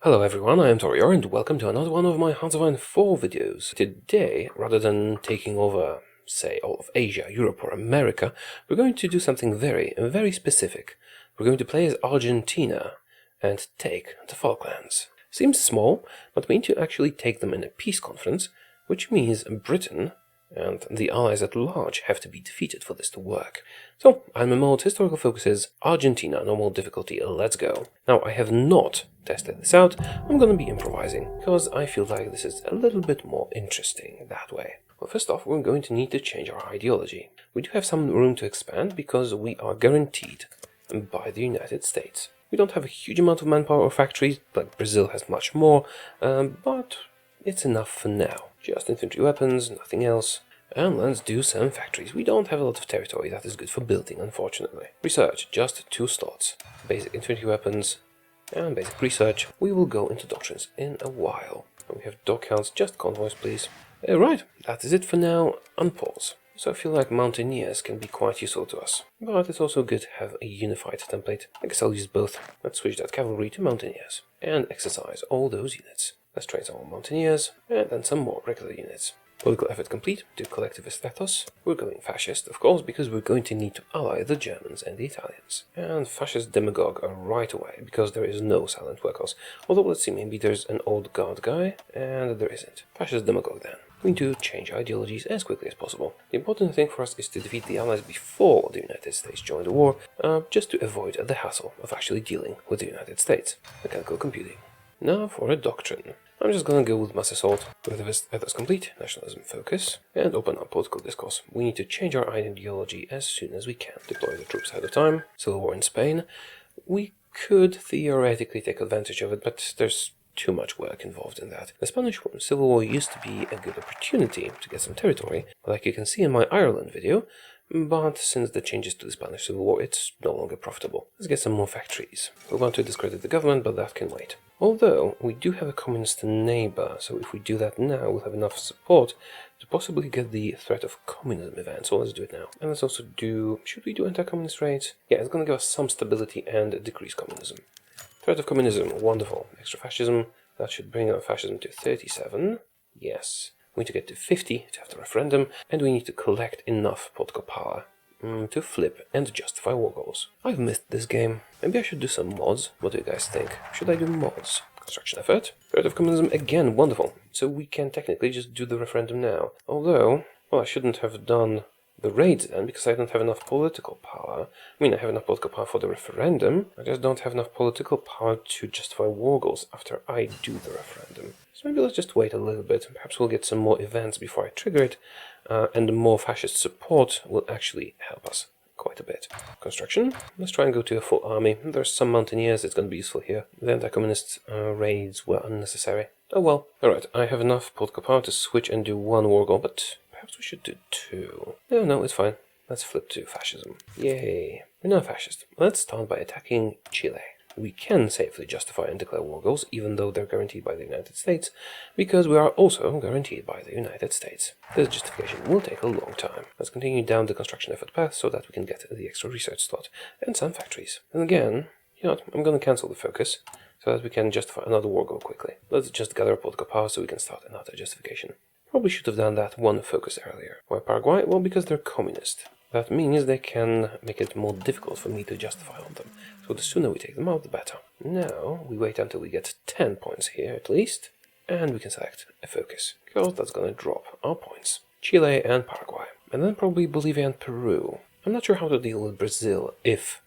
Hello everyone, I am Taureor and welcome to another one of my Hearts of Iron IV videos. Today, rather than taking over, say, all of Asia, Europe or America, we're going to do something very specific. We're going to play as Argentina and take the Falklands. Seems small, but we need to actually take them in a peace conference, which means Britain and the allies at large have to be defeated for this to work. So, Ironman mode, historical focus is Argentina, normal difficulty, let's go. Now, I have not tested this out. I'm gonna be improvising, because I feel like this is a little bit more interesting that way. Well, first off, we're going to need to change our ideology. We do have some room to expand, because we are guaranteed by the United States. We don't have a huge amount of manpower or factories, like Brazil has much more, but it's enough for now. Just infantry weapons, nothing else. And let's do some factories. We don't have a lot of territory that is good for building, unfortunately. Research, just 2 slots. Basic infantry weapons and basic research. We will go into doctrines in a while. And we have dock counts, just convoys, please. Right, that is it for now. Unpause. So I feel like mountaineers can be quite useful to us. But it's also good to have a unified template. I guess I'll use both. Let's switch that cavalry to mountaineers. And exercise all those units. Let's train some more mountaineers, and then some more regular units. Political effort complete to collectivist ethos. We're going fascist, of course, because we're going to need to ally the Germans and the Italians. And fascist demagogue right away, because there is no silent workhorse. Although, let's see, maybe there's an old guard guy, and there isn't. Fascist demagogue then. We need to change ideologies as quickly as possible. The important thing for us is to defeat the Allies before the United States join the war, just to avoid the hassle of actually dealing with the United States. Mechanical computing. Now for a doctrine. I'm just gonna go with mass assault. Collectivist ethos complete, nationalism focus, and open up political discourse. We need to change our ideology as soon as we can. Deploy the troops ahead of time. Civil war in Spain. We could theoretically take advantage of it, but there's too much work involved in that. The Spanish Civil War used to be a good opportunity to get some territory, like you can see in my Ireland video, but since the changes to the Spanish Civil War, it's no longer profitable. Let's get some more factories. We want to discredit the government, but that can wait. Although, we do have a communist neighbor, so if we do that now, we'll have enough support to possibly get the threat of communism event, so let's do it now. And let's also do... should we do anti-communist raids? Yeah, it's gonna give us some stability and decrease communism. Threat of communism, wonderful. Extra fascism, that should bring our fascism to 37. Yes. We need to get to 50 to have the referendum, and we need to collect enough political power to flip and justify war goals. I've missed this game. Maybe I should do some mods. What do you guys think? Should I do mods? Construction effort. Threat of communism, again, wonderful. So we can technically just do the referendum now. Although, well, I shouldn't have done the raids then, because I don't have enough political power. I mean, I have enough political power for the referendum, I just don't have enough political power to justify war goals after I do the referendum. So maybe let's just wait a little bit, perhaps we'll get some more events before I trigger it, and the more fascist support will actually help us quite a bit. Construction, let's try and go to a full army. There's some mountaineers, it's going to be useful here. The anti-communist raids were unnecessary. Oh well. Alright, I have enough political power to switch and do 1 war goal, but perhaps we should do 2. No, it's fine. Let's flip to fascism. Yay. We're now fascist. Let's start by attacking Chile. We can safely justify and declare war goals, even though they're guaranteed by the United States, because we are also guaranteed by the United States. This justification will take a long time. Let's continue down the construction effort path so that we can get the extra research slot and some factories. And again, you know what, I'm going to cancel the focus so that we can justify another war goal quickly. Let's just gather political power so we can start another justification. Probably should have done that 1 focus earlier. Why Paraguay? Well, because they're communist. That means they can make it more difficult for me to justify on them. So the sooner we take them out, the better. Now, we wait until we get 10 points here at least, and we can select a focus, because that's going to drop our points. Chile and Paraguay. And then probably Bolivia and Peru. I'm not sure how to deal with Brazil if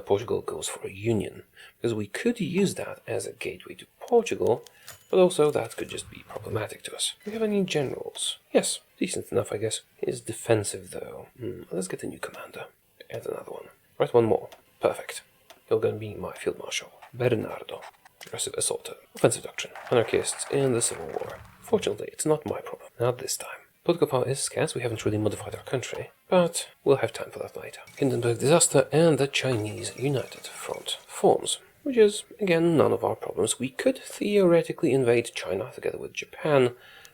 Portugal goes for a union, because we could use that as a gateway to Portugal, but also that could just be problematic to us. Do we have any generals? Yes, decent enough, I guess. He's defensive, though. Let's get a new commander. Add another one. Right, 1 more. Perfect. You're going to be my field marshal. Bernardo. Aggressive assaulter. Offensive doctrine. Anarchists in the Civil War. Fortunately, it's not my problem. Not this time. Political power is scarce, we haven't really modified our country, but we'll have time for that later. Hindenburg disaster and the Chinese United Front forms, which is, again, none of our problems. We could theoretically invade China together with Japan,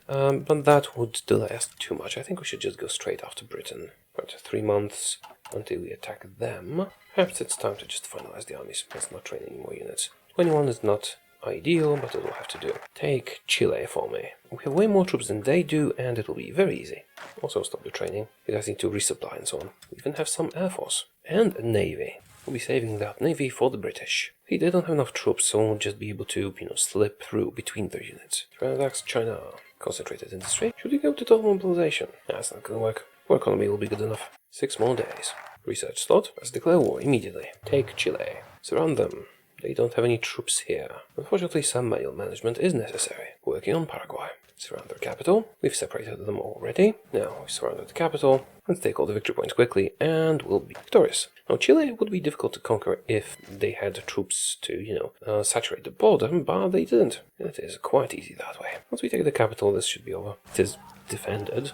but that would delay us too much. I think we should just go straight after Britain. Right, 3 months until we attack them. Perhaps it's time to just finalize the armies. Let's not train any more units. 21 is not ideal, but it will have to do. Take Chile for me. We have way more troops than they do, and it will be very easy. Also stop the training, because I need to resupply and so on. We even have some air force. And a navy. We'll be saving that navy for the British. See, they don't have enough troops, so we'll just be able to, slip through between their units. Attacks China. Concentrated industry. Should we go to total mobilization? That's not gonna work. War economy will be good enough. 6 more days. Research slot. Let's declare war immediately. Take Chile. Surround them. They don't have any troops here. Unfortunately, some manual management is necessary. Working on Paraguay. Surround their capital. We've separated them already. Now we surrounded the capital. Let's take all the victory points quickly, and we'll be victorious. Now, Chile would be difficult to conquer if they had troops to, saturate the border, but they didn't. It is quite easy that way. Once we take the capital, this should be over. It is defended.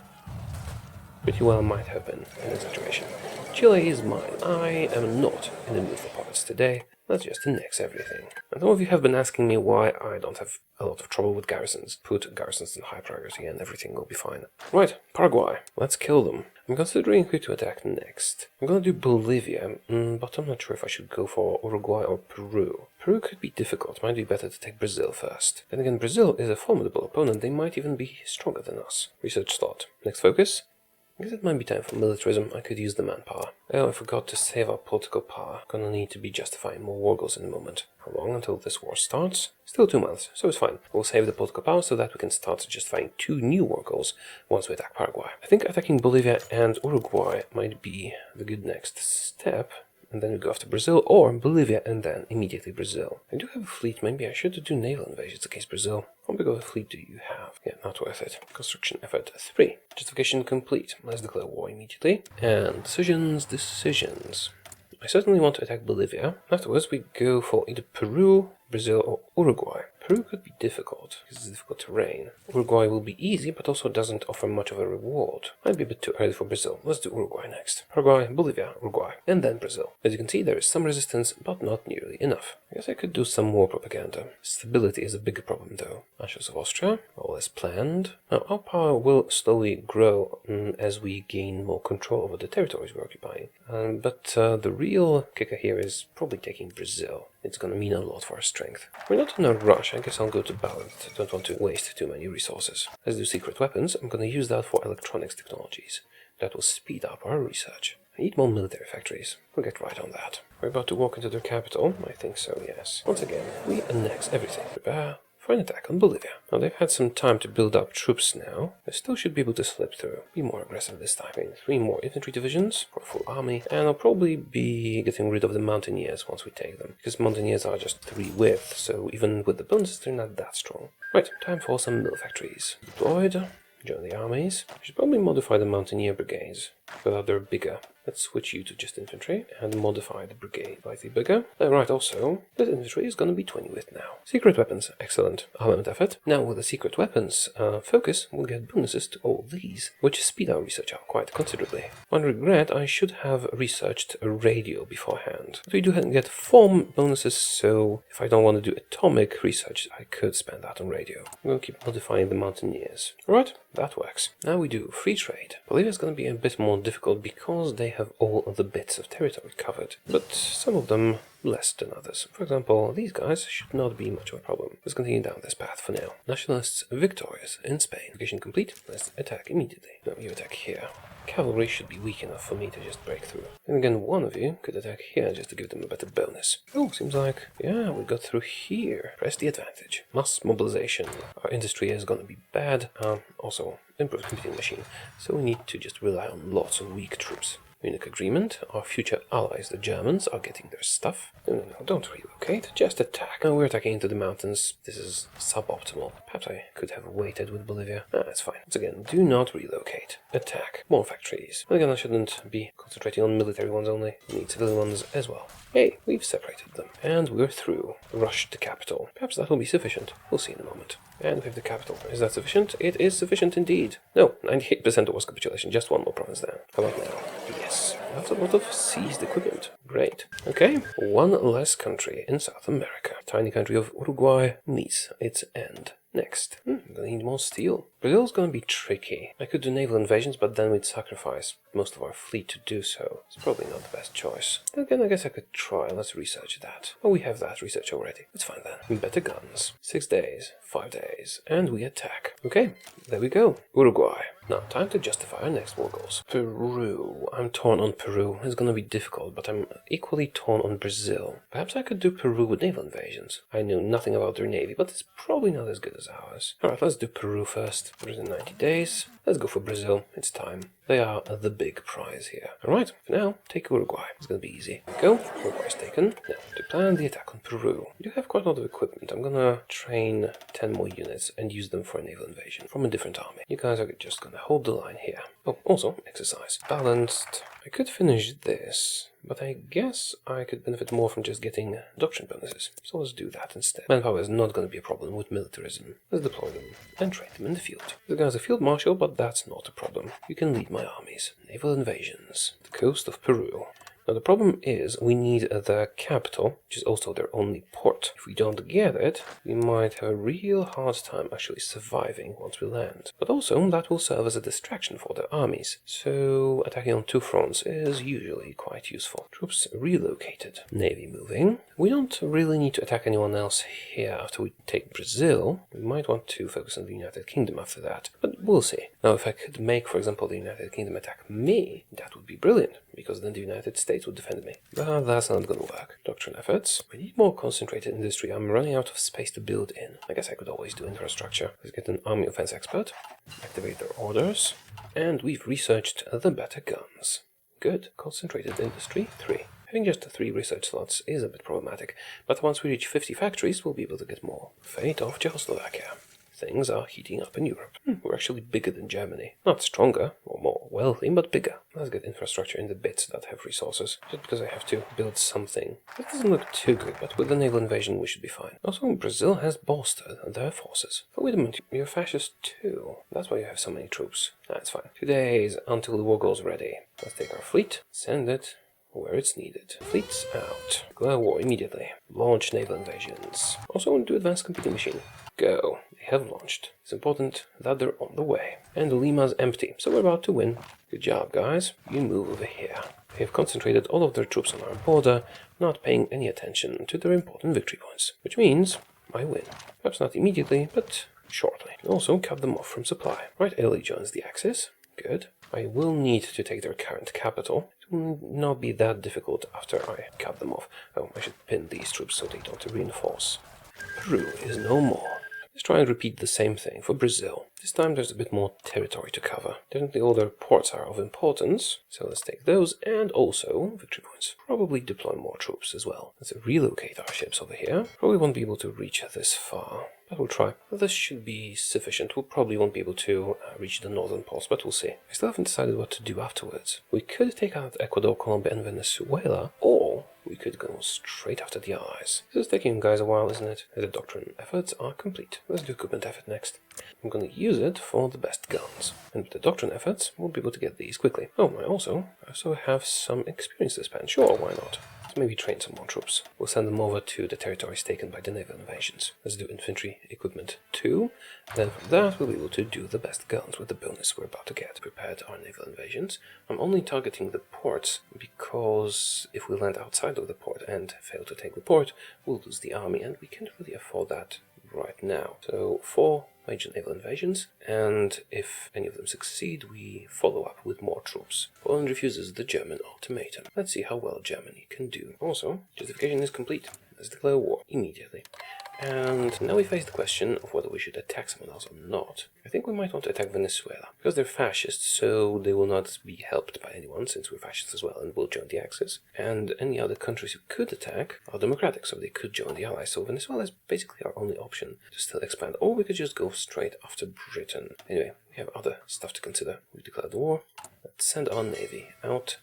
Pretty well might have been an exaggeration. Chile is mine. I am not in the mood for politics today. Let's just annex everything. And some of you have been asking me why I don't have a lot of trouble with garrisons. Put garrisons in high priority and everything will be fine. Right, Paraguay. Let's kill them. I'm considering who to attack next. I'm gonna do Bolivia, but I'm not sure if I should go for Uruguay or Peru. Peru could be difficult. Might be better to take Brazil first. Then again, Brazil is a formidable opponent. They might even be stronger than us. Research slot. Next focus. I guess it might be time for militarism. I could use the manpower. Oh, I forgot to save our political power. Gonna need to be justifying more war goals in a moment. How long until this war starts? Still 2 months, so it's fine. We'll save the political power so that we can start justifying 2 new war goals once we attack Paraguay. I think attacking Bolivia and Uruguay might be the good next step. And then we go after Brazil, or Bolivia, and then immediately Brazil. I do have a fleet. Maybe I should do naval invasions against Brazil. How big of a fleet do you have? Yeah, not worth it. Construction effort 3. Justification complete. Let's declare war immediately. And decisions. I certainly want to attack Bolivia. Afterwards, we go for either Peru, Brazil, or Uruguay. Peru could be difficult, because it's difficult terrain. Uruguay will be easy, but also doesn't offer much of a reward. Might be a bit too early for Brazil. Let's do Uruguay next. Paraguay, Bolivia, Uruguay, and then Brazil. As you can see, there is some resistance, but not nearly enough. I guess I could do some more propaganda. Stability is a bigger problem, though. Marshals of Austria, all as planned. Now, our power will slowly grow as we gain more control over the territories we're occupying. But the real kicker here is probably taking Brazil. It's gonna mean a lot for our strength. We're not in a rush. I guess I'll go to balance. I don't want to waste too many resources. Let's do secret weapons. I'm gonna use that for electronics technologies. That will speed up our research. I need more military factories. We'll get right on that. We're about to walk into their capital. I think so, yes. Once again, we annex everything. Prepare for an attack on Bolivia. Now, they've had some time to build up troops now. They still should be able to slip through. Be more aggressive this time. 3 more infantry divisions for a full army. And I'll probably be getting rid of the mountaineers once we take them. Because mountaineers are just 3 width, so even with the bonuses, they're not that strong. Right, time for some mill factories. Deployed. Join the armies. I should probably modify the mountaineer brigades so that they're bigger. Let's switch you to just infantry and modify the brigade slightly bigger. Right, also, this infantry is going to be 20 width now. Secret weapons, excellent. Armament effort. Now with the secret weapons focus, we'll get bonuses to all these, which speed our research up quite considerably. One regret, I should have researched a radio beforehand. But we do get form bonuses, so if I don't want to do atomic research, I could spend that on radio. I'm going to keep modifying the mountaineers. Alright, that works. Now we do free trade. Bolivia is going to be a bit more difficult because they have all of the bits of territory covered, but some of them less than others. For example, these guys should not be much of a problem. Let's continue down this path for now. Nationalists victorious in Spain. Mission complete. Let's attack immediately. No, you attack here. Cavalry should be weak enough for me to just break through. And again, one of you could attack here just to give them a better bonus. Oh, seems like, yeah, we got through here. Press the advantage. Mass mobilization. Our industry is going to be bad. Also, improved computing machine. So we need to just rely on lots of weak troops. Munich Agreement. Our future allies, the Germans, are getting their stuff. No, don't relocate. Just attack. Now we're attacking into the mountains. This is suboptimal. Perhaps I could have waited with Bolivia. That's fine. Once again, do not relocate. Attack. More factories. And again, I shouldn't be concentrating on military ones only. We need civilian ones as well. Hey, we've separated them. And we're through. Rush the capital. Perhaps that will be sufficient. We'll see in a moment. And we have the capital. Is that sufficient? It is sufficient indeed. No, 98% was capitulation. Just 1 more province there. How about now? Yes. That's a lot of seized equipment. Great. Okay, 1 less country in South America. Tiny country of Uruguay meets its end. Next, I'm gonna need more steel. Brazil's gonna be tricky. I could do naval invasions, but then we'd sacrifice most of our fleet to do so. It's probably not the best choice. Then again, I guess I could try. Let's research that. Oh, we have that research already. It's fine then. Better guns. 6 days, 5 days, and we attack. Okay, there we go. Uruguay. Now, time to justify our next war goals. Peru. I'm torn on Peru. It's gonna be difficult, but I'm equally torn on Brazil. Perhaps I could do Peru with naval invasions. I know nothing about their navy, but it's probably not as good as ours. Alright, let's do Peru first. Within 90 days. Let's go for Brazil. It's time. They are the big prize here. Alright, for now, take Uruguay. It's gonna be easy. Go. Uruguay's taken. Now, to plan the attack on Peru. We do have quite a lot of equipment. I'm gonna train 10 more units and use them for a naval invasion from a different army. You guys are just gonna hold the line here. Oh, also, exercise. Balanced. I could finish this, but I guess I could benefit more from just getting doctrine bonuses. So let's do that instead. Manpower is not going to be a problem with militarism. Let's deploy them and train them in the field. The guy's a field marshal, but that's not a problem. You can lead my armies. Naval invasions. The coast of Peru. Now the problem is we need the capital, which is also their only port. If we don't get it, we might have a real hard time actually surviving once we land. But also that will serve as a distraction for their armies. So attacking on 2 fronts is usually quite useful. Troops relocated. Navy moving. We don't really need to attack anyone else here after we take Brazil. We might want to focus on the United Kingdom after that, but we'll see. Now if I could make, for example, the United Kingdom attack me, that would be brilliant, because then the United States would defend me. But that's not gonna work. Doctrine efforts. We need more concentrated industry. I'm running out of space to build in. I guess I could always do infrastructure. Let's get an army offense expert. Activate their orders. And we've researched the better guns. Good. Concentrated industry, 3. Having just 3 research slots is a bit problematic, but once we reach 50 factories, we'll be able to get more. Fate of Czechoslovakia. Things are heating up in Europe. We're actually bigger than Germany. Not stronger or more wealthy, but bigger. Let's get infrastructure in the bits that have resources. Just because I have to build something. That doesn't look too good, but with the naval invasion we should be fine. Also, Brazil has bolstered their forces. Oh, wait a minute, you're fascist too. That's why you have so many troops. That's fine. 2 days until the war goes ready. Let's take our fleet, send it where it's needed. Fleet's out. Declare war immediately. Launch naval invasions. Also want to advance computing machine. Go. They have launched. It's important that they're on the way. And Lima's empty, so we're about to win. Good job, guys. You move over here. They have concentrated all of their troops on our border, not paying any attention to their important victory points. Which means I win. Perhaps not immediately, but shortly. Also cut them off from supply. Right, Italy joins the Axis. Good. I will need to take their current capital. It will not be that difficult after I cut them off. Oh, I should pin these troops so they don't reinforce. Peru is no more. Let's try and repeat the same thing for Brazil. This time there's a bit more territory to cover. Definitely all their ports are of importance, so let's take those and also victory points. Probably deploy more troops as well. Let's relocate our ships over here. Probably won't be able to reach this far, but we'll try. This should be sufficient. We'll probably won't be able to reach the northern poles, but we'll see. I still haven't decided what to do afterwards. We could take out Ecuador, Colombia and Venezuela, or we could go straight after the Allies. This is taking you guys a while, isn't it? The doctrine efforts are complete. Let's do equipment effort next. I'm going to use it for the best guns. And with the doctrine efforts, we'll be able to get these quickly. Oh, I also have some experience to spend. Sure, why not? Let's maybe train some more troops. We'll send them over to the territories taken by the naval invasions. Let's do infantry equipment 2. Then from that, we'll be able to do the best guns with the bonus we're about to get. Prepared our naval invasions. I'm only targeting the ports because if we land outside of the port and fail to take the port, we'll lose the army, and we can't really afford that right now. So 4 major naval invasions, and if any of them succeed, we follow up with more troops. Poland refuses the German ultimatum. Let's see how well Germany can do. Also, justification is complete. Let's declare war immediately. And now we face the question of whether we should attack someone else or not. I think we might want to attack Venezuela, because they're fascists, so they will not be helped by anyone, since we're fascists as well and will join the Axis. And any other countries who could attack are democratic, so they could join the Allies. So Venezuela is basically our only option to still expand, or we could just go straight after Britain. Anyway, we have other stuff to consider. We declared war. Let's send our navy out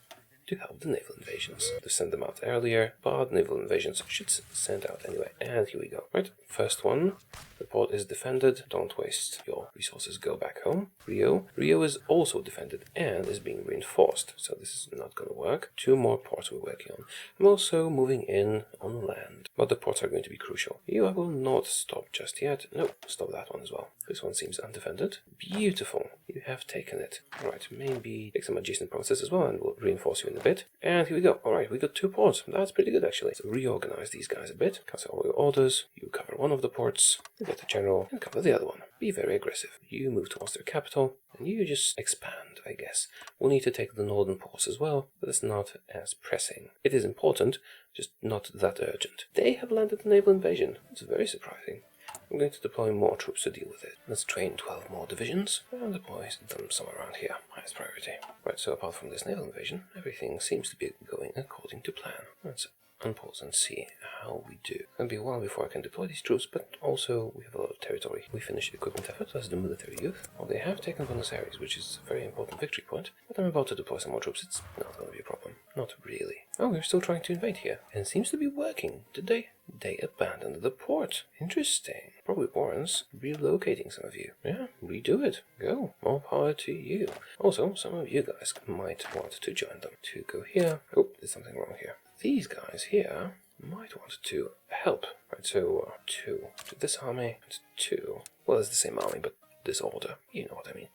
to help the naval invasions. To send them out earlier, but naval invasions should send out anyway. And here we go. Right, first one The port is defended. Don't waste your resources. Go back home. Rio. Rio is also defended and is being reinforced, so this is not going to work. 2 more ports we're working on. I'm also moving in on land, but the ports are going to be crucial. You, I will not stop just yet. No, stop that one as well. This one seems undefended. Beautiful. You have taken it. Alright, maybe take some adjacent provinces as well, and we'll reinforce you in a bit. And here we go. Alright, we got 2 ports. That's pretty good, actually. So reorganize these guys a bit. Cancel all your orders. You cover one of the ports. You get the general, and cover the other one. Be very aggressive. You move towards their capital, and you just expand, I guess. We'll need to take the northern ports as well, but it's not as pressing. It is important, just not that urgent. They have landed a naval invasion. It's very surprising. I'm going to deploy more troops to deal with it. Let's train 12 more divisions and deploy them somewhere around here. Highest priority. Right, so apart from this naval invasion, everything seems to be going according to plan. Let's unpause and see how we do. It's going to be a while before I can deploy these troops, but also we have a lot of territory. We finished the equipment effort as the military youth. Well, they have taken Buenos Aires, which is a very important victory point, but I'm about to deploy some more troops. It's not going to be a problem. Not really. Oh, they're still trying to invade here, and it seems to be working. Did they? They abandoned the port. Interesting. Probably warrants relocating some of you. Yeah, redo it. Go. More power to you. Also, some of you guys might want to join them. To go here. Oh, there's something wrong here. These guys here might want to help. Right, so 2 to this army, and 2. Well, it's the same army, but disorder. You know what I mean.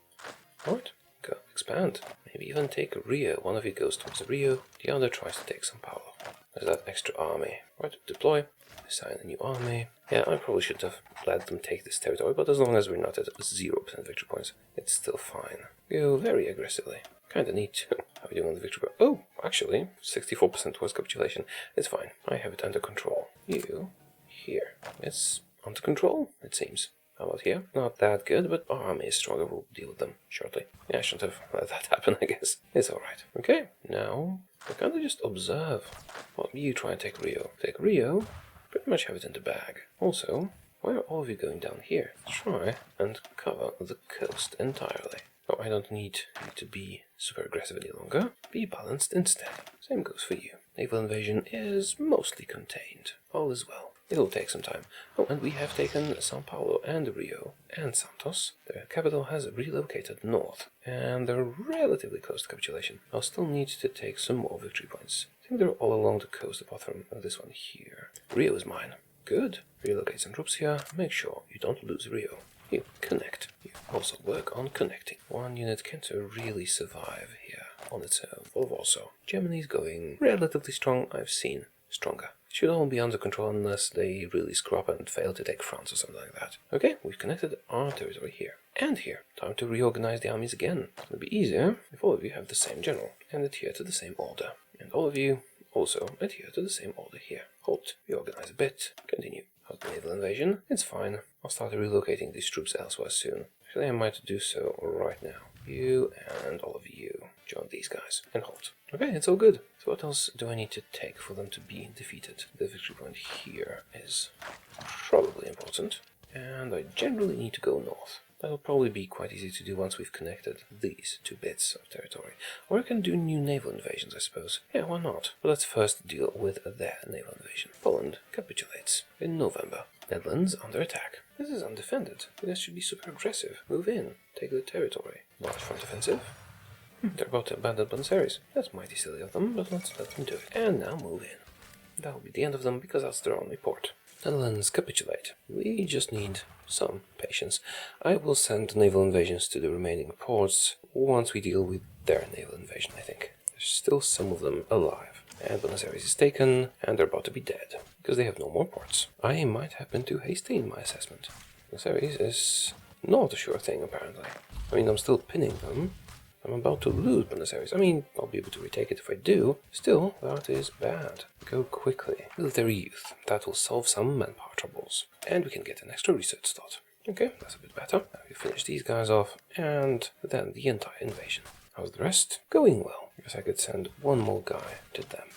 Alright, go expand. Maybe even take Rio. One of you goes towards Rio, the other tries to take São Paulo. There's that extra army. Right, deploy. Assign a new army. Yeah, I probably should have let them take this territory, but as long as we're not at 0% victory points, it's still fine. Go very aggressively. Kinda need to. How are we doing on the victory point? Oh, actually, 64% was capitulation. It's fine. I have it under control. You, here. It's under control, it seems. How about here? Not that good, but our army is stronger. We'll deal with them shortly. Yeah, I shouldn't have let that happen, I guess. It's alright. Okay, now we kind of just observe. Well, you try and take Rio. Take Rio, pretty much have it in the bag. Also, why are all of you going down here? Try and cover the coast entirely. Oh, I don't need you to be super aggressive any longer. Be balanced instead. Same goes for you. Naval invasion is mostly contained. All is well. It'll take some time. Oh, and we have taken São Paulo and Rio and Santos. Their capital has relocated north, and they're relatively close to capitulation. I'll still need to take some more victory points. I think they're all along the coast apart from this one here. Rio is mine. Good. Relocate some troops here. Make sure you don't lose Rio. You connect. You also work on connecting. One unit can't really survive here on its own. Also, Germany's going relatively strong. I've seen stronger. It should all be under control unless they really screw up and fail to take France or something like that. Okay, we've connected our territory here and here. Time to reorganize the armies again. It'll be easier if all of you have the same general and adhere to the same order. And all of you also adhere to the same order here. Halt, reorganize a bit, continue. How's the naval invasion? It's fine. I'll start relocating these troops elsewhere soon. Actually, I might do so right now. You and all of you join these guys and halt. Okay, it's all good. So what else do I need to take for them to be defeated? The victory point here is probably important. And I generally need to go north. That'll probably be quite easy to do once we've connected these 2 bits of territory. Or I can do new naval invasions, I suppose. Yeah, why not? But let's first deal with their naval invasion. Poland capitulates in November. Netherlands under attack. This is undefended. You guys should be super aggressive. Move in. Take the territory. Large front offensive. They're about to abandon Buenos Aires. That's mighty silly of them, but let's let them do it. And now move in. That'll be the end of them because that's their only port. Netherlands capitulate. We just need some patience. I will send naval invasions to the remaining ports once we deal with their naval invasion, I think. There's still some of them alive. And Buenos Aires is taken, and they're about to be dead, because they have no more ports. I might have been too hasty in my assessment. Buenos Aires is not a sure thing, apparently. I mean, I'm still pinning them. I'm about to lose Buenos Aires. I mean, I'll be able to retake it if I do. Still, that is bad. Go quickly. Military youth. That will solve some manpower troubles. And we can get an extra research slot. Okay, that's a bit better. Now we finish these guys off, and then the entire invasion. How's the rest? Going well. I guess I could send one more guy to them.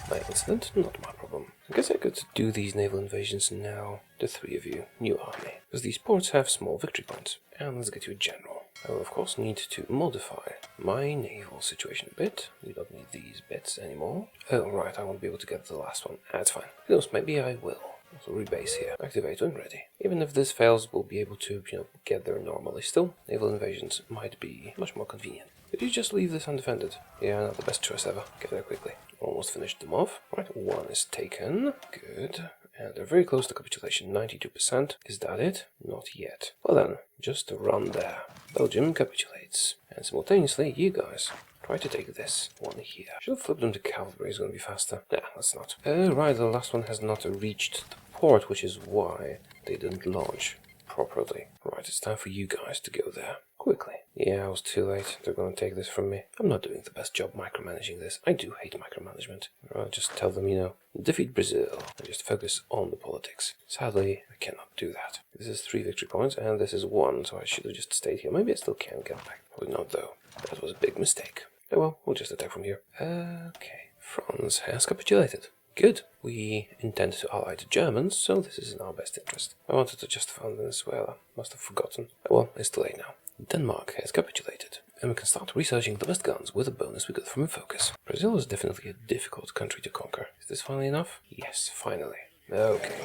My incident, not my problem. I guess I could do these naval invasions now. The 3 of you, new army. Because these ports have small victory points. And let's get you a general. I will of course need to modify my naval situation a bit. We don't need these bits anymore. Oh right, I won't be able to get the last one. That's fine. Who knows, maybe I will. Also rebase here. Activate when ready. Even if this fails, we'll be able to, get there normally. Still, naval invasions might be much more convenient. Did you just leave this undefended? Yeah, not the best choice ever. Get there quickly. Almost finished them off. Right, one is taken. Good. And they're very close to capitulation, 92%. Is that it? Not yet. Well then, just run there. Belgium capitulates. And simultaneously, you guys try to take this one here. Should have flipped them to cavalry, it's going to be faster. Nah, let's not. Right, the last one has not reached the port, which is why they didn't launch properly. Right, it's time for you guys to go there. Quickly. Yeah, I was too late. They're going to take this from me. I'm not doing the best job micromanaging this. I do hate micromanagement. I'll just tell them, defeat Brazil and just focus on the politics. Sadly, I cannot do that. This is 3 victory points and this is 1, so I should have just stayed here. Maybe I still can get back. Probably not though. That was a big mistake. Oh well, we'll just attack from here. Okay. France has capitulated. Good. We intend to ally the Germans, so this is in our best interest. I wanted to just found Venezuela. Must have forgotten. Oh well, it's too late now. Denmark has capitulated, and we can start researching the best guns with a bonus we got from Focus. Brazil is definitely a difficult country to conquer. Is this finally enough? Yes, finally. Okay.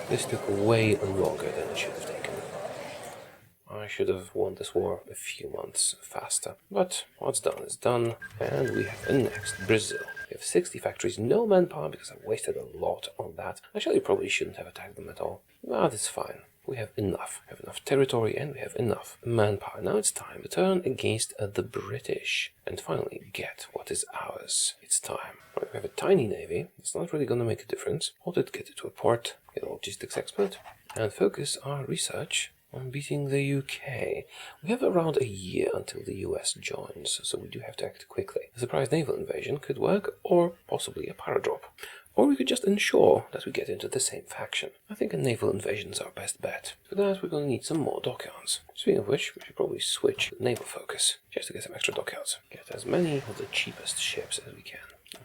This took way longer than it should have taken. I should have won this war a few months faster. But what's done is done, and we have annexed Brazil. We have 60 factories, no manpower because I wasted a lot on that. Actually, probably shouldn't have attacked them at all. But it's fine. We have enough. We have enough territory and we have enough manpower. Now it's time to turn against the British and finally get what is ours. It's time. Right, we have a tiny navy. It's not really going to make a difference. Hold it, get it to a port, get a logistics expert, and focus our research on beating the UK. We have around a year until the US joins, so we do have to act quickly. A surprise naval invasion could work, or possibly a paradrop. Or we could just ensure that we get into the same faction. I think a naval invasion is our best bet. For that, we're going to need some more dockyards. Speaking of which, we should probably switch to naval focus, just to get some extra dockyards. Get as many of the cheapest ships as we can.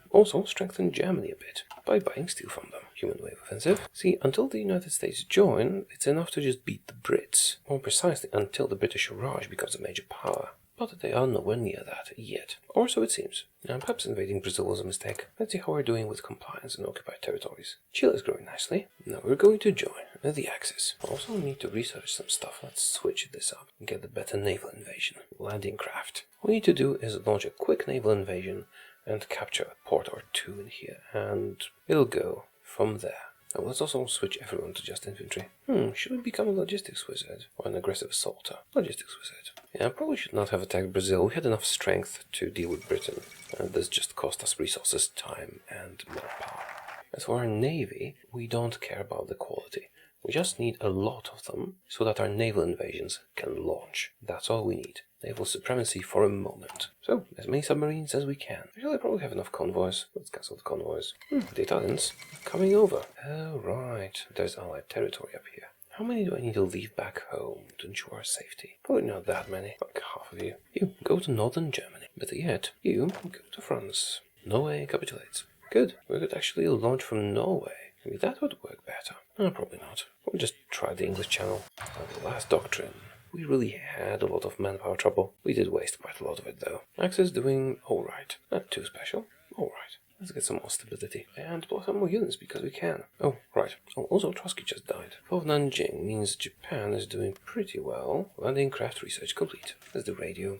Also, strengthen Germany a bit by buying steel from them. Human wave offensive. See, until the United States join, it's enough to just beat the Brits. More precisely, until the British Raj becomes a major power. But they are nowhere near that yet. Or so it seems. And perhaps invading Brazil was a mistake. Let's see how we're doing with compliance in occupied territories. Chile is growing nicely. Now we're going to join the Axis. Also need to research some stuff. Let's switch this up and get the better naval invasion. Landing craft. All we need to do is launch a quick naval invasion and capture a port or two in here. And it'll go from there. Now let's also switch everyone to just infantry. Should we become a logistics wizard or an aggressive assaulter? Logistics wizard. Yeah, I probably should not have attacked Brazil. We had enough strength to deal with Britain, and this just cost us resources, time, and manpower. As for our navy, we don't care about the quality. We just need a lot of them so that our naval invasions can launch. That's all we need. Naval supremacy for a moment. So, as many submarines as we can. Actually, I probably have enough convoys. Let's cancel the convoys. The Italians coming over. Oh, right. There's Allied territory up here. How many do I need to leave back home to ensure our safety? Probably not that many. Like half of you. You go to northern Germany. Better yet, you go to France. Norway capitulates. Good. We could actually launch from Norway. Maybe that would work better. No, probably not. We'll just try the English Channel. The last doctrine. We really had a lot of manpower trouble. We did waste quite a lot of it though. Axis doing alright. Not too special. Alright. Let's get some more stability. And blow some more units because we can. Oh, right. Oh, also Trotsky just died. Fall of Nanjing means Japan is doing pretty well. Landing craft research complete. There's the radio.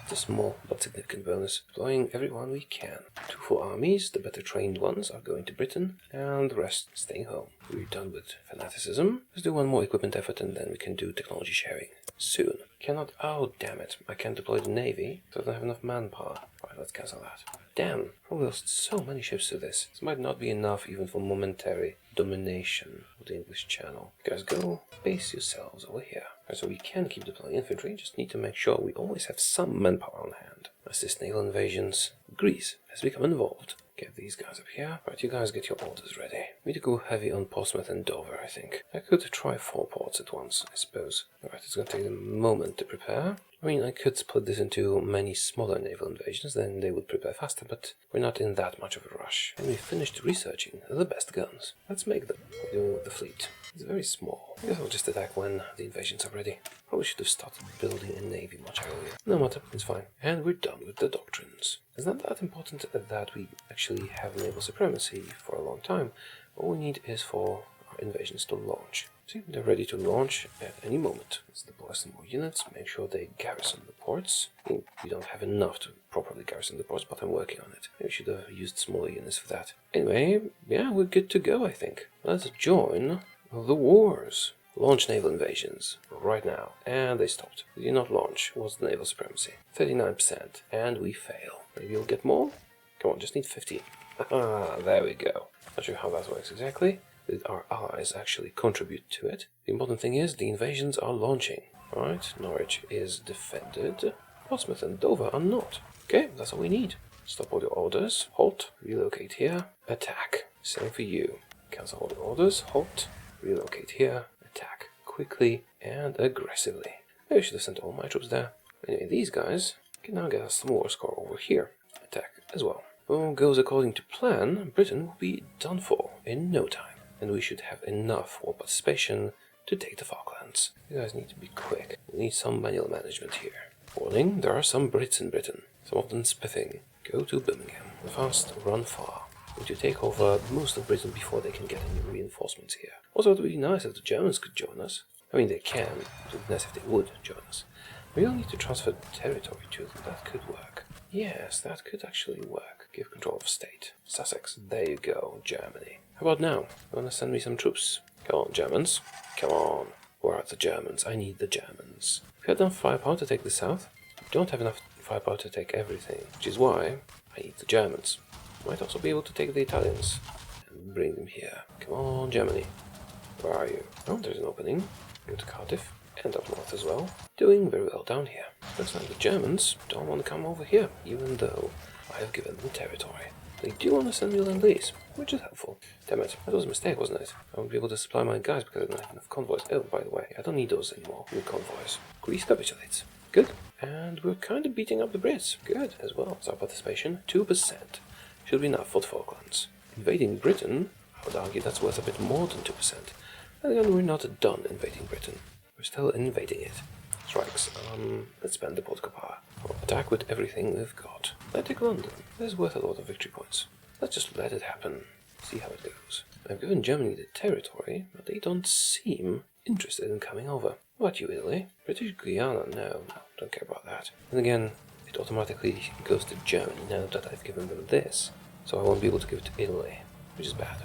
It's a small but significant bonus. Deploying everyone we can. 2 full armies, the better trained ones are going to Britain, and the rest staying home. We're done with fanaticism. Let's do one more equipment effort and then we can do technology sharing. Soon. Cannot, oh damn it, I can't deploy the navy, so I don't have enough manpower. Right, let's cancel that. Damn, probably lost so many ships to this. This might not be enough even for momentary domination of the English Channel. You guys go base yourselves over here. Right, so we can keep deploying infantry, just need to make sure we always have some manpower on hand. Assist naval invasions. Greece has become involved. Get these guys up here. Right, you guys get your orders ready. We need to go heavy on Portsmouth and Dover, I think. I could try 4 ports at once, I suppose. Alright, it's going to take a moment to prepare. I mean, I could split this into many smaller naval invasions, then they would prepare faster, but we're not in that much of a rush. And we finished researching the best guns. Let's make them. We're doing with the fleet. It's very small. I guess I'll just attack when the invasions are ready. Probably should have started building a navy much earlier. No matter, it's fine. And we're done with the doctrines. It's not that important that we actually have naval supremacy for a long time. All we need is for our invasions to launch. See, they're ready to launch at any moment. Let's deploy some more units, make sure they garrison the ports. I think we don't have enough to properly garrison the ports, but I'm working on it. Maybe we should have used smaller units for that. Anyway, yeah, we're good to go, I think. Let's join the wars. Launch naval invasions right now. And they stopped. They did not launch. What's the naval supremacy? 39%. And we fail. Maybe we'll get more? Come on, just need 50. Ah, there we go. Not sure how that works exactly. Did our allies actually contribute to it? The important thing is the invasions are launching. Alright, Norwich is defended. Portsmouth and Dover are not. Okay, that's all we need. Stop all your orders. Halt. Relocate here. Attack. Same for you. Cancel all the orders. Halt. Relocate here. Attack. Quickly and aggressively. Maybe I should have sent all my troops there. Anyway, these guys can now get a smaller score over here. Attack as well. If all goes according to plan, Britain will be done for in no time. And we should have enough war participation to take the Falklands. You guys need to be quick. We need some manual management here. Warning, there are some Brits in Britain. Some of them spiffing. Go to Birmingham. Fast, run far. We need to take over most of Britain before they can get any reinforcements here. Also, it would be nice if the Germans could join us. I mean, they can. It would be nice if they would join us. We all need to transfer territory to them. That could work. Yes, that could actually work. Give control of state. Sussex. There you go, Germany. How about now? You wanna send me some troops? Come on, Germans. Come on. Where are the Germans? I need the Germans. We have enough firepower to take the south. We don't have enough firepower to take everything, which is why I need the Germans. Might also be able to take the Italians and bring them here. Come on, Germany. Where are you? Oh, there's an opening. Go to Cardiff and up north as well. Doing very well down here. Looks like the Germans don't want to come over here, even though I have given them territory. They do want to send me Lend-Lease, which is helpful. Damn it, that was a mistake, wasn't it? I won't be able to supply my guys because I don't have enough convoys. Oh, by the way, I don't need those anymore. New convoys. Greece capitulates. Good. And we're kind of beating up the Brits. Good as well. So our participation, 2%. Should be enough for the Falklands. Invading Britain, I would argue that's worth a bit more than 2%. And again, we're not done invading Britain. We're still invading it. Strikes. Let's spend the political power. We'll attack with everything we've got. Let's take London. This is worth a lot of victory points. Let's just let it happen. See how it goes. I've given Germany the territory, but they don't seem interested in coming over. What about you, Italy? British Guiana? No, don't care about that. And again, it automatically goes to Germany now that I've given them this. So I won't be able to give it to Italy, which is bad.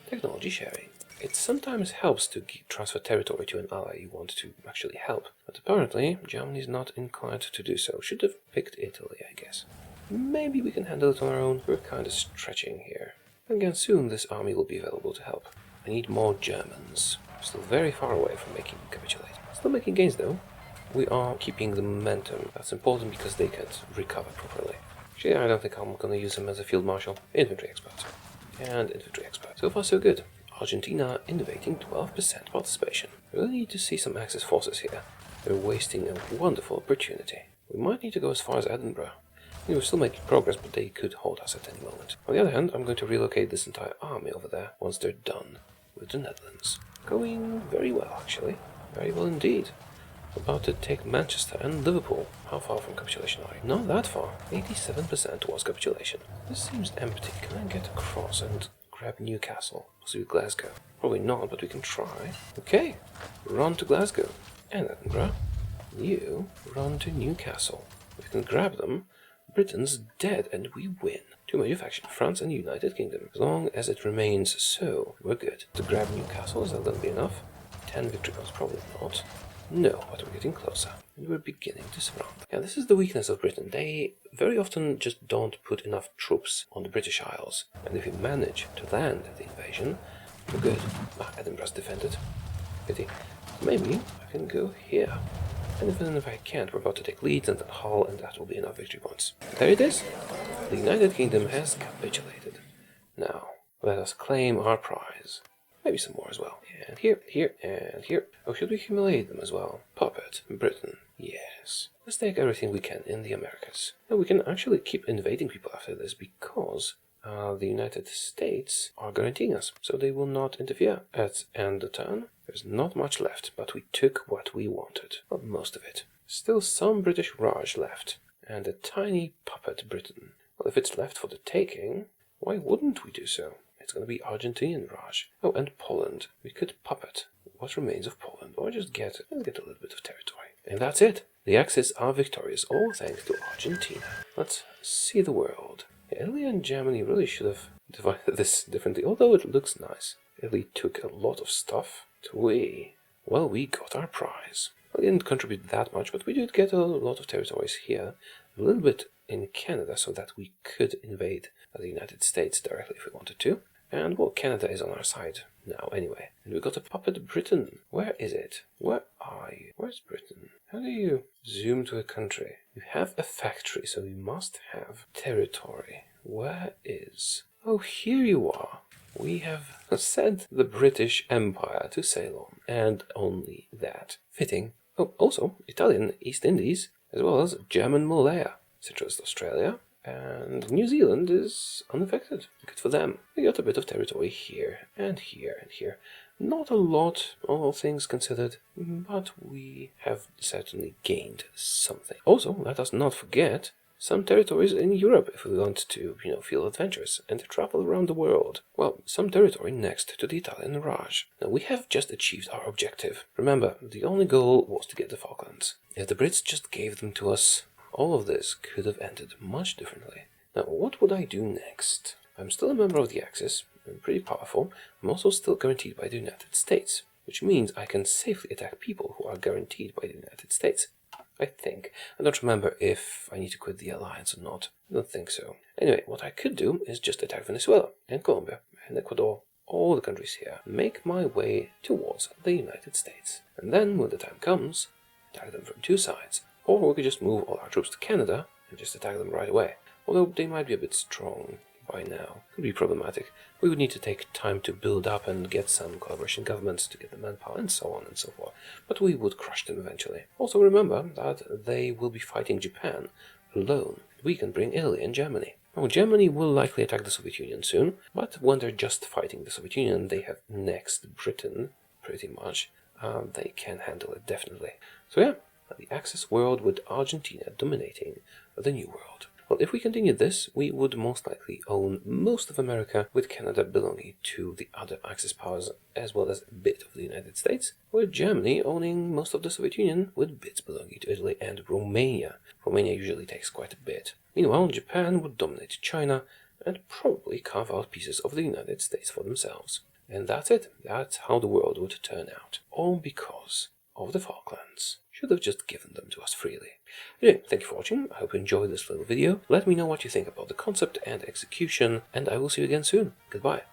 Technology sharing. It sometimes helps to transfer territory to an ally you want to actually help, but apparently Germany is not inclined to do so. Should have picked Italy, I guess. Maybe we can handle it on our own. We're kind of stretching here. And again, soon this army will be available to help. I need more Germans. I'm still very far away from making them capitulate. Still making gains though. We are keeping the momentum. That's important because they can't recover properly. Actually, I don't think I'm going to use him as a field marshal. Infantry expert. And infantry expert. So far so good. Argentina invading 12% participation. We really need to see some Axis forces here. They're wasting a wonderful opportunity. We might need to go as far as Edinburgh. We're still making progress, but they could hold us at any moment. On the other hand, I'm going to relocate this entire army over there once they're done with the Netherlands. Going very well, actually. Very well indeed. About to take Manchester and Liverpool. How far from capitulation are you? Not that far. 87% towards capitulation. This seems empty. Can I get across and grab Newcastle? Possibly Glasgow. Probably not, but we can try. Okay. Run to Glasgow. And Edinburgh. You run to Newcastle. If we can grab them, Britain's dead and we win. Two major factions, France and United Kingdom. As long as it remains so, we're good. To grab Newcastle, is that going to be enough? 10 victory points, probably not. No, but we're getting closer. And we're beginning to surround them. Yeah, this is the weakness of Britain. They very often just don't put enough troops on the British Isles. And if we manage to land the invasion, we're good. Edinburgh's defended. Pity. Maybe I can go here. And even if I can't, we're about to take Leeds and then Hull, and that will be enough victory points. There it is. The United Kingdom has capitulated. Now, let us claim our prize. Maybe some more as well. And here, and here. Oh, should we humiliate them as well? Puppet, Britain. Yes. Let's take everything we can in the Americas. And we can actually keep invading people after this because the United States are guaranteeing us, so they will not interfere. Let's end the turn. There's not much left, but we took what we wanted. Not most of it. Still some British Raj left, and a tiny puppet Britain. Well, if it's left for the taking, why wouldn't we do so? It's going to be Argentinian Raj. Oh, and Poland. We could puppet what remains of Poland, or just get a little bit of territory. And that's it. The Axis are victorious, all thanks to Argentina. Let's see the world. Italy and Germany really should have divided this differently, although it looks nice. Italy took a lot of stuff. We got our prize. We didn't contribute that much, but we did get a lot of territories here. A little bit in Canada, so that we could invade the United States directly if we wanted to. And, well, Canada is on our side now anyway. And we got a puppet Britain. Where is it? Where are you? Where's Britain? How do you zoom to a country? You have a factory, so you must have territory. Where is... Oh, here you are. We have sent the British Empire to Ceylon, and only that. Fitting. Oh, also Italian East Indies, as well as German Malaya. Citrus Australia, and New Zealand is unaffected. Good for them. We got a bit of territory here, and here, and here. Not a lot, all things considered, but we have certainly gained something. Also, let us not forget some territories in Europe if we want to, feel adventurous and travel around the world. Well, some territory next to the Italian Raj. Now, we have just achieved our objective. Remember, the only goal was to get the Falklands. If the Brits just gave them to us, all of this could have ended much differently. Now, what would I do next? I'm still a member of the Axis, and pretty powerful. I'm also still guaranteed by the United States, which means I can safely attack people who are guaranteed by the United States. I think. I don't remember if I need to quit the alliance or not. I don't think so. Anyway, what I could do is just attack Venezuela, and Colombia, and Ecuador, all the countries here. Make my way towards the United States. And then, when the time comes, attack them from two sides. Or we could just move all our troops to Canada and just attack them right away. Although they might be a bit strong by now. Could be problematic. We would need to take time to build up and get some collaboration governments to get the manpower and so on and so forth. But we would crush them eventually. Also remember that they will be fighting Japan alone. We can bring Italy and Germany. Now, Germany will likely attack the Soviet Union soon, but when they're just fighting the Soviet Union, they have next Britain, pretty much. They can handle it, definitely. So yeah. The Axis world with Argentina dominating the New World. Well, if we continue this, we would most likely own most of America, with Canada belonging to the other Axis powers, as well as a bit of the United States, with Germany owning most of the Soviet Union, with bits belonging to Italy and Romania. Romania usually takes quite a bit. Meanwhile, Japan would dominate China, and probably carve out pieces of the United States for themselves. And that's it. That's how the world would turn out. All because of the Falklands. Should have just given them to us freely. Anyway, thank you for watching. I hope you enjoyed this little video. Let me know what you think about the concept and execution, and I will see you again soon. Goodbye.